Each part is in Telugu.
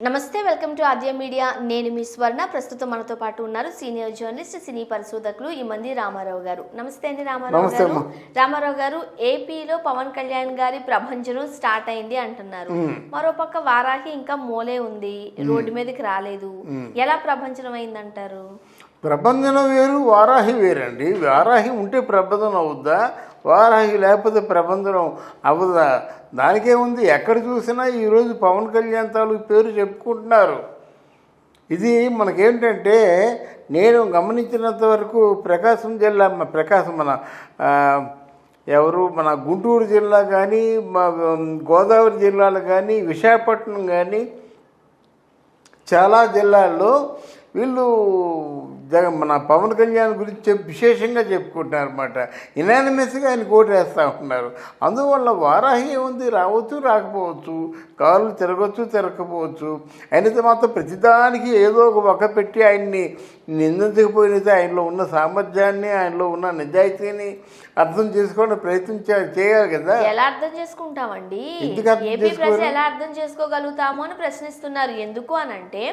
నమస్తే, వెల్కమ్ టు ఆద్య మీడియా. నేను మీ స్వర్ణ. ప్రస్తుతం మనతో పాటు ఉన్నారు సీనియర్ జర్నలిస్ట్, సినీ పరిశోధకులు ఇమంది రామారావు గారు. నమస్తే అండి రామారావు గారు. రామారావు గారు, ఏపీలో పవన్ కళ్యాణ్ గారి ప్రభంజనం స్టార్ట్ అయింది అంటున్నారు. మరోపక్క వారాహి ఇంకా మోలే ఉంది, రోడ్డు మీదకి రాలేదు. ఎలా ప్రభంజనం అయిందంటారు? ప్రభంజనం వేరు, వారాహి వేరండి. వారాహి ఉంటే ప్రభంజనం అవుద్దా? వారాహి లేకపోతే ప్రభంజనం అవ్వదా? దానికేముంది, ఎక్కడ చూసినా ఈరోజు పవన్ కళ్యాణ్ తాలూకు పేరు చెప్పుకుంటున్నారు. ఇది మనకేంటంటే, నేను గమనించినంత వరకు ప్రకాశం జిల్లా, మన గుంటూరు జిల్లా కానీ, గోదావరి జిల్లాలు కానీ, విశాఖపట్నం కానీ, చాలా జిల్లాల్లో వీళ్ళు మన పవన్ కళ్యాణ్ గురించి విశేషంగా చెప్పుకుంటున్నారు అనమాట. ఇనానిమస్గా ఆయన కోటేస్తూ ఉంటున్నారు. అందువల్ల వారాహి ఉంది, రావచ్చు రాకపోవచ్చు, కాళ్ళు తిరగచ్చు తిరగకపోవచ్చు. అయినతే మాత్రం ప్రతిదానికి ఏదో ఒక పెట్టి ఆయన్ని నిందించకపోయినైతే ఆయనలో ఉన్న సామర్థ్యాన్ని, ఆయనలో ఉన్న నిజాయితీని అర్థం చేసుకోవడం ప్రయత్నం చేయాలి కదా. ఎలా అర్థం చేసుకుంటామండి? ఏపీ ప్రజలు ఎలా అర్థం చేసుకోగలుగుతాము అని ప్రశ్నిస్తున్నారు. ఎందుకు అని అంటే,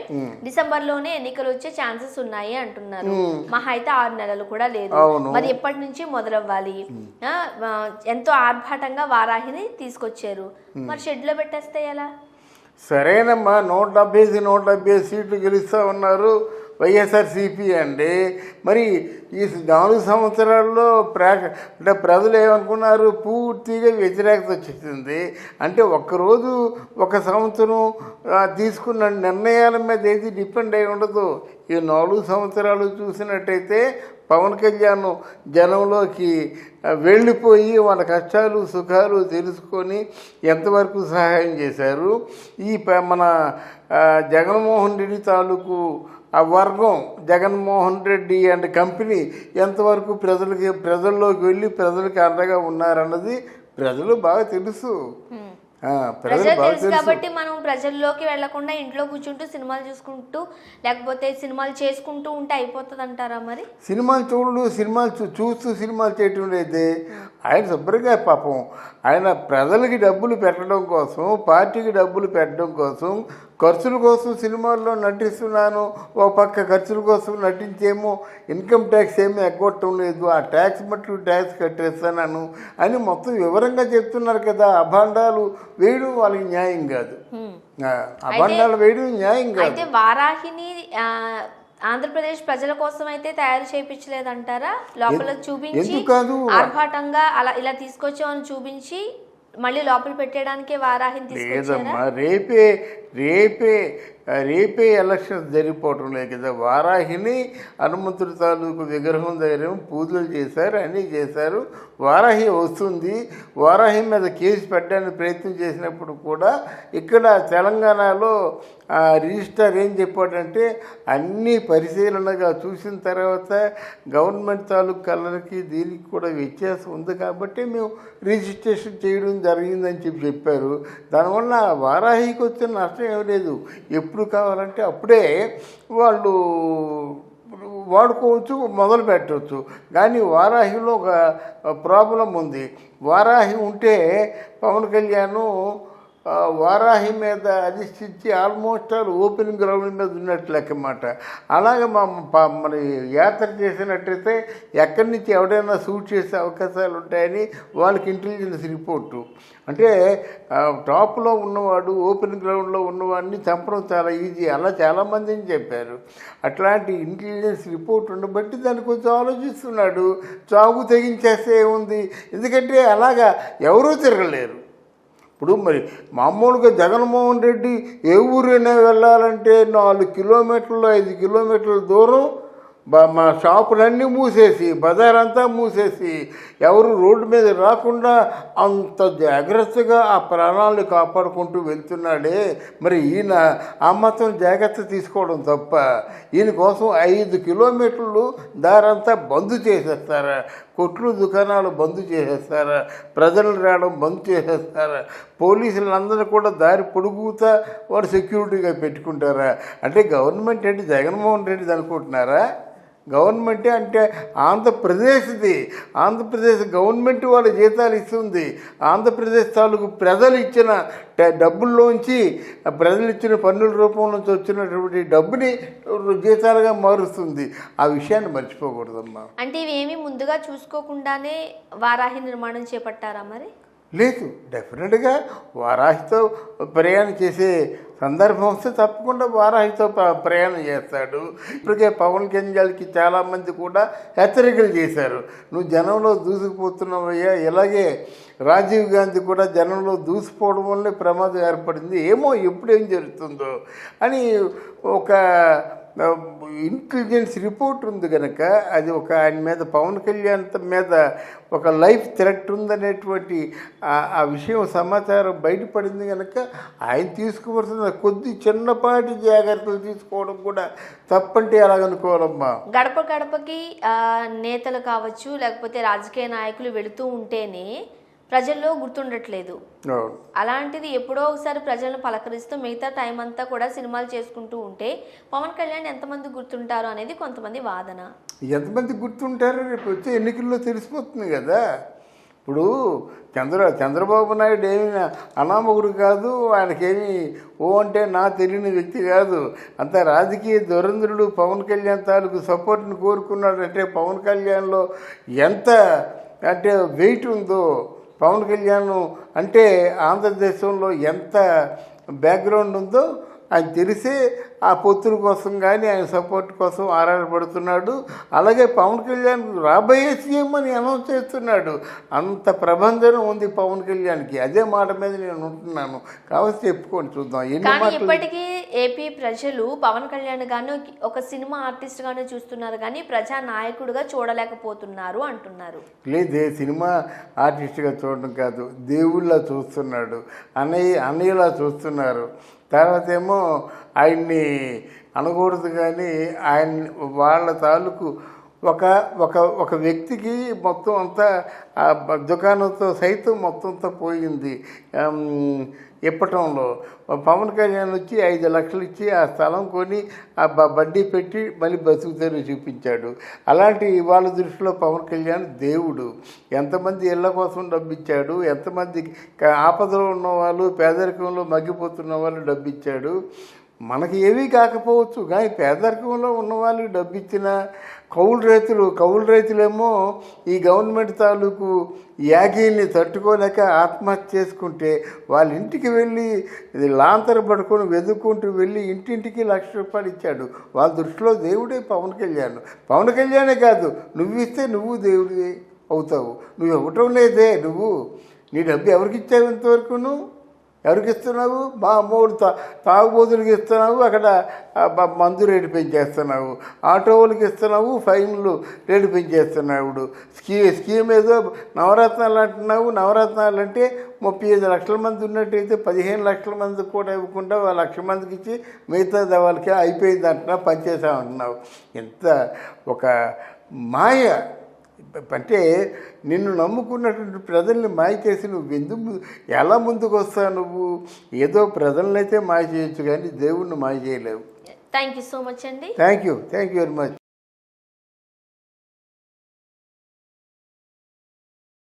డిసెంబర్లోనే ఎన్నికలు వచ్చే ఛాన్సెస్ ఉన్నాయి అంటున్నారు. మహా అయితే 6 నెలలు కూడా లేదు. మరి ఎప్పటి నుంచి మొదలవ్వాలి? ఎంతో ఆర్భాటంగా వారాహిని తీసుకొచ్చారు, మరి షెడ్ లో పెట్టేస్తే ఎలా? సరేనమ్మా, 170 సీట్లు గెలుస్తూ ఉన్నారు వైఎస్ఆర్సీపీ అండి. మరి ఈ 4 సంవత్సరాల్లో అంటే ప్రజలు ఏమనుకున్నారు? పూర్తిగా వ్యతిరేకత వచ్చేసింది. అంటే ఒక్కరోజు ఒక సంవత్సరం తీసుకున్న నిర్ణయాల మీద ఏది డిపెండ్ అయి ఉండదు. ఈ 4 సంవత్సరాలు చూసినట్టయితే పవన్ కళ్యాణ్ జనంలోకి వెళ్ళిపోయి వాళ్ళ కష్టాలు సుఖాలు తెలుసుకొని ఎంతవరకు సహాయం చేశారు. ఈ మన జగన్మోహన్ రెడ్డి తాలూకు ఆ వర్గం, జగన్మోహన్ రెడ్డి అండ్ కంపెనీ ఎంతవరకు ప్రజల్లోకి వెళ్ళి ప్రజలకి అండగా ఉన్నారన్నది ప్రజలు బాగా తెలుసు. కాబట్టి మనం ప్రజల్లోకి వెళ్లకుండా ఇంట్లో కూర్చుంటూ సినిమాలు చూసుకుంటూ, లేకపోతే సినిమాలు చేసుకుంటూ ఉంటే అయిపోతుంది అంటారా? మరి సినిమాలు చూస్తూ సినిమాలు చేయటం అయితే ఆయన శుభ్రంగా పాపం ఆయన ప్రజలకి డబ్బులు పెట్టడం కోసం, పార్టీకి డబ్బులు పెట్టడం కోసం, ఖర్చుల కోసం సినిమాల్లో నటిస్తున్నాను, ఓ పక్క ఖర్చుల కోసం నటించేమో ఇన్కమ్ ట్యాక్స్ ఏమీ ఎగ్గొట్టడం లేదు, ఆ ట్యాక్స్ మట్టు ట్యాక్స్ కట్టేస్తున్నాను అని మొత్తం వివరంగా చెప్తున్నారు కదా. అభాండాలు వేయడం వాళ్ళకి న్యాయం కాదు. అభాండాలు వేయడం న్యాయం కాదు. అయితే వారాహిని ఆంధ్రప్రదేశ్ ప్రజల కోసం అయితే తయారు చేయించలేదంటారా? లోపల చూపించి ఆర్భాటంగా అలా ఇలా తీసుకొచ్చామని చూపించి మళ్ళీ లోపల పెట్టడానికే వారాహిని తీసుకొచ్చారా? రేపే ఎలక్షన్స్ జరిగిపోవటం లేదు కదా. వారాహిని హనుమంతుడి తాలూకు విగ్రహం దగ్గర పూజలు చేశారు, అన్నీ చేశారు. వారాహి వస్తుంది. వారాహి మీద కేసు పెట్టడానికి ప్రయత్నం చేసినప్పుడు కూడా ఇక్కడ తెలంగాణలో రిజిస్ట్రార్ ఏం చెప్పాడంటే, అన్నీ పరిశీలనగా చూసిన తర్వాత గవర్నమెంట్ తాలూకు కలర్కి దీనికి కూడా వ్యత్యాసం ఉంది కాబట్టి మేము రిజిస్ట్రేషన్ చేయడం జరిగిందని చెప్పారు. దానివల్ల వారాహికి వచ్చిన నష్టం ఏం లేదు. ఎప్పుడు కావాలంటే అప్పుడే వాళ్ళు వాడుకోవచ్చు, మొదలు పెట్టవచ్చు. కానీ వారాహిలో ఒక ప్రాబ్లం ఉంది. వారాహి ఉంటే పవన్ కళ్యాణ్ వారాహి మీద అధిష్ఠించి ఆల్మోస్ట్ ఆల్ ఓపెన్ గ్రౌండ్ మీద ఉన్నట్లు లెక్కమాట. అలాగే మరి యాత్ర చేసినట్టయితే ఎక్కడి నుంచి ఎవడైనా షూట్ చేసే అవకాశాలు ఉంటాయని వాళ్ళకి ఇంటెలిజెన్స్ రిపోర్టు. అంటే టాప్లో ఉన్నవాడు, ఓపెన్ గ్రౌండ్లో ఉన్నవాడిని చంపడం చాలా ఈజీ, అలా చాలామందిని చెప్పారు. అట్లాంటి ఇంటెలిజెన్స్ రిపోర్ట్ ఉండబట్టి దాన్ని కొంచెం ఆలోచిస్తున్నాడు. చావు తెగించేస్తే ఏముంది, ఎందుకంటే అలాగా ఎవరూ తిరగలేరు. ఇప్పుడు మరి మామూలుగా జగన్మోహన్ రెడ్డి ఏ ఊరైనా వెళ్ళాలంటే 4 కిలోమీటర్లు 5 కిలోమీటర్ల దూరం మా షాపులన్నీ మూసేసి, బజారంతా మూసేసి, ఎవరు రోడ్డు మీద రాకుండా అంత జాగ్రత్తగా ఆ ప్రాణాలను కాపాడుకుంటూ వెళ్తున్నాడే. మరి ఈయన ఆ మాత్రం జాగ్రత్త తీసుకోవడం తప్ప, ఈయన కోసం 5 కిలోమీటర్లు దారంతా బంద్ చేసేస్తారా? కొట్లు దుకాణాలు బంద్ చేసేస్తారా? ప్రజలు రావడం బంద్ చేసేస్తారా? పోలీసులందరూ కూడా దారి పొడుగుతా వాడు సెక్యూరిటీగా పెట్టుకుంటారా? అంటే గవర్నమెంట్ అంటే జగన్మోహన్ రెడ్డి అనుకుంటున్నారా? గవర్నమెంటే అంటే ఆంధ్రప్రదేశ్ది. ఆంధ్రప్రదేశ్ గవర్నమెంట్ వాళ్ళ జీతాలు ఇస్తుంది. ఆంధ్రప్రదేశ్ తాలూకు ప్రజలు ఇచ్చిన డబ్బుల్లోంచి, ప్రజలు ఇచ్చిన పన్నుల రూపం నుంచి వచ్చినటువంటి డబ్బుని జీతాలుగా మారుస్తుంది. ఆ విషయాన్ని మర్చిపోకూడదమ్మా. అంటే ఇవేమి ముందుగా చూసుకోకుండానే వారాహి నిర్మాణం చేపట్టారా మరి? లేదు, డెఫినెట్గా వారాహితో ప్రయాణం చేసే సందర్భం వస్తే తప్పకుండా వారాహితో ప్రయాణం చేస్తాడు. ఇప్పటికే పవన్ కళ్యాణ్కి చాలామంది కూడా హెచ్చరికలు చేశారు, నువ్వు జనంలో దూసుకుపోతున్నావయ్యా. ఇలాగే రాజీవ్ గాంధీ కూడా జనంలో దూసిపోవడం వల్లే ప్రమాదం ఏర్పడింది, ఏమో ఎప్పుడేం జరుగుతుందో అని ఒక ఇంటెలిజెన్స్ రిపోర్ట్ ఉంది కనుక అది ఒక ఆయన మీద, పవన్ కళ్యాణ్ మీద ఒక లైఫ్ థ్రెట్ ఉందనేటువంటి ఆ విషయం సమాచారం బయటపడింది కనుక ఆయన తీసుకోవాల్సిన కొద్ది చిన్నపాటి జాగ్రత్తలు తీసుకోవడం కూడా తప్పంటే ఎలాగనుకోవాలమ్మా. గడప గడపకి నేతలు కావచ్చు లేకపోతే రాజకీయ నాయకులు వెళుతూ ఉంటేనే ప్రజల్లో గుర్తుండట్లేదు. అలాంటిది ఎప్పుడో ఒకసారి ప్రజలను పలకరిస్తూ మిగతా టైం అంతా కూడా సినిమాలు చేసుకుంటూ ఉంటే పవన్ కళ్యాణ్ ఎంతమంది గుర్తుంటారు అనేది కొంతమంది వాదన. ఎంతమంది గుర్తుంటారో రేపు వచ్చే ఎన్నికల్లో తెలిసిపోతుంది కదా. ఇప్పుడు చంద్రబాబు నాయుడు ఏమి అనామకుడు కాదు, ఆయనకేమి ఓ అంటే నా తెలియని వ్యక్తి కాదు. అంత రాజకీయ దురంధరుడు పవన్ కళ్యాణ్ తాలూకు సపోర్ట్ని కోరుకున్నాడంటే పవన్ కళ్యాణ్లో ఎంత అంటే వెయిట్ ఉందో, పవన్ కళ్యాణ్ అంటే ఆంధ్రదేశంలో ఎంత బ్యాక్గ్రౌండ్ ఉందో ఆయన తెలిసే ఆ పొత్తుల కోసం కానీ ఆయన సపోర్ట్ కోసం ఆరాటపడుతున్నాడు. అలాగే పవన్ కళ్యాణ్ రాబోయే సీఎం అని అనౌన్స్ చేస్తున్నాడు. అంత ప్రభంజనం ఉంది పవన్ కళ్యాణ్కి. అదే మాట మీద నేను ఉంటున్నాను కాబట్టి చెప్పుకొని చూద్దాం. కానీ ఇప్పటికీ ఏపీ ప్రజలు పవన్ కళ్యాణ్ గాను ఒక సినిమా ఆర్టిస్ట్ గానే చూస్తున్నారు కానీ ప్రజా నాయకుడిగా చూడలేకపోతున్నారు అంటున్నారు. లేదే, సినిమా ఆర్టిస్ట్గా చూడడం కాదు, దేవుళ్ళ చూస్తున్నాడు, అన్నయ్యలా చూస్తున్నారు. తర్వాత ఏమో ఆయన్ని అనకూడదు కానీ ఆయన వాళ్ళ తాలూకు ఒక వ్యక్తికి మొత్తం అంతా దుకాణంతో సైతం మొత్తం అంతా పోయింది. ఇప్పటంలో పవన్ కళ్యాణ్ వచ్చి 5 లక్షలు ఇచ్చి ఆ స్థలం కొని ఆ బడ్డీ పెట్టి మళ్ళీ బతుకుతారు చూపించాడు. అలాంటి వాళ్ళ దృష్టిలో పవన్ కళ్యాణ్ దేవుడు. ఎంతమంది ఇళ్ళ కోసం డబ్బిచ్చాడు, ఎంతమంది ఆపదలో ఉన్నవాళ్ళు, పేదరికంలో మగ్గిపోతున్న వాళ్ళు డబ్బిచ్చాడు. మనకి ఏమీ కాకపోవచ్చు కానీ పేదరికంలో ఉన్న వాళ్ళకి డబ్బిచ్చిన కౌలు రైతులేమో ఈ గవర్నమెంట్ తాలూకు యాగీని తట్టుకోలేక ఆత్మహత్య చేసుకుంటే వాళ్ళ ఇంటికి వెళ్ళి లాంతర పడుకొని వెతుక్కుంటూ వెళ్ళి ఇంటింటికి ₹1,00,000 ఇచ్చాడు. వాళ్ళ దృష్టిలో దేవుడే పవన్ కళ్యాణ్. పవన్ కళ్యాణే కాదు, నువ్వు ఇస్తే నువ్వు దేవుడి అవుతావు. నువ్వు ఇవ్వటం లేదే, నువ్వు నీ డబ్బు ఎవరికి ఇచ్చావు ఇంతవరకు? ఎవరికి ఇస్తున్నావు? మా అమ్మోడు తాగుబోతులకి ఇస్తున్నావు, అక్కడ మందు రేటు పెంచేస్తున్నావు. ఆటో వాళ్ళకి ఇస్తున్నావు, ఫైన్లు రేటు పెంచేస్తున్నావు. స్కీమ్ ఏదో నవరత్నాలు అంటున్నావు. నవరత్నాలు అంటే 35 లక్షల మంది ఉన్నట్టయితే 15 లక్షల మందికి కూడా ఇవ్వకుండా 1,00,000 మందికి ఇచ్చి మిగతా వాళ్ళకి అయిపోయింది అంటున్నావు, పనిచేసామంటున్నావు. ఎంత ఒక మాయ! అంటే నిన్ను నమ్ముకున్నటువంటి ప్రజల్ని మాయ చేసి నువ్వు ఎలా ముందుకు వస్తావు? నువ్వు ఏదో ప్రజలనైతే మాయ చేయొచ్చు కానీ దేవుణ్ణి మాయ చేయలేవు. థ్యాంక్ యూ సో మచ్ అండి. Thank you very much.